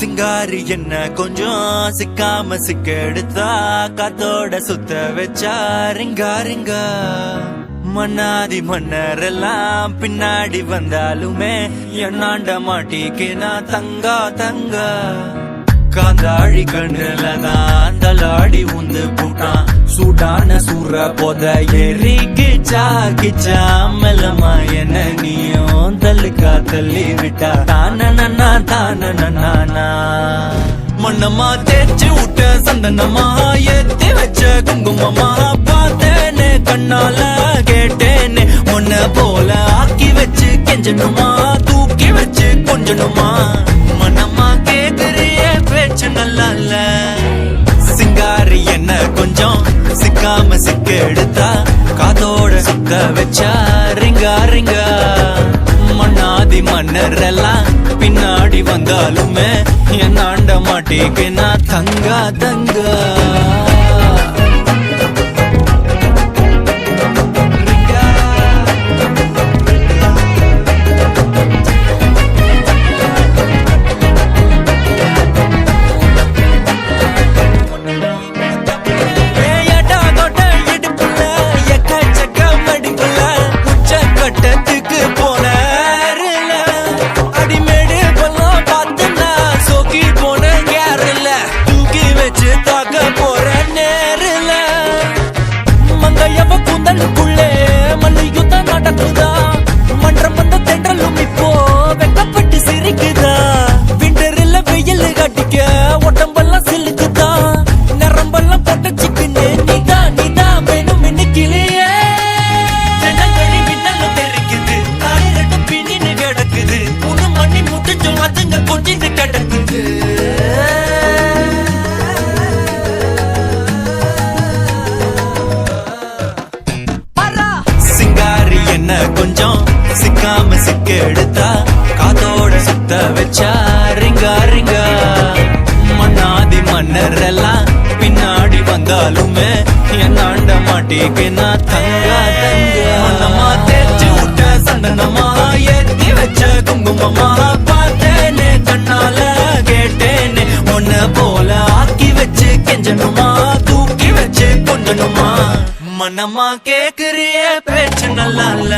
சிங்காரி என்ன கொஞ்சம் சிக்காம சிக்க எடுத்தா காத்தோட சுத்த வச்சா ரிங்கா ரிங்கா மன்னாதி மன்னர் எல்லாம் பின்னாடி வந்தாலுமே என்னாண்ட மாட்டிக்கினா தங்கா தங்கா காந்தாழி கண்ணுலதான் தலாடி உந்து போட்டான் சூடான சூற போத ஏறி கிச்சா கிச்சா மெல்லமா என்ன நீயும் தள்ளுக்கா தள்ளி விட்டா தானனா தானனா மண்ணமா தேய்ச்சி விட்ட சந்தனமா ஏத்தி வச்ச குங்குமமா பார்த்தேனே கண்ணால கேட்டேனே உன்ன போல ஆக்கி வச்சு கெஞ்சணுமா தூக்கி வச்சு கொஞ்சணுமா மனமா கேக்குறிய பேச்சு நல்லா இல்ல சிங்காரி என்ன கொஞ்சம் சிக்காம சிக்க எடுத்தா காதோட சுத்த வச்சா ரிங்கா ரிங்கா மண்ணாதி மன்னர் எல்லாம் பின்னாடி வந்தாலுமே என் ஆண்ட மாட்டேக்கு நான் தங்கா தங்கா கொஞ்சம் சிக்காம சிக்க எடுத்தா காதோட சுத்த வச்சா ரிங்கா ரிங்கா மண்ணாதி மன்னர் எல்லாம் பின்னாடி வந்தாலுமே என் ஆண்ட மாட்டேக்கு நான் தங்கா தங்கா மண்ணமா தேய்ச்சி விட்ட சந்தனமா ஏத்தி வச்ச குங்குமமா பார்த்தேனே கண்ணால கேட்டேனே உன்ன போல ஆக்கி வச்சு கெஞ்சணுமா தூக்கி வச்சு கொஞ்சணுமா மனமா கேக்குறிய பேச்சு நல்லா இல்ல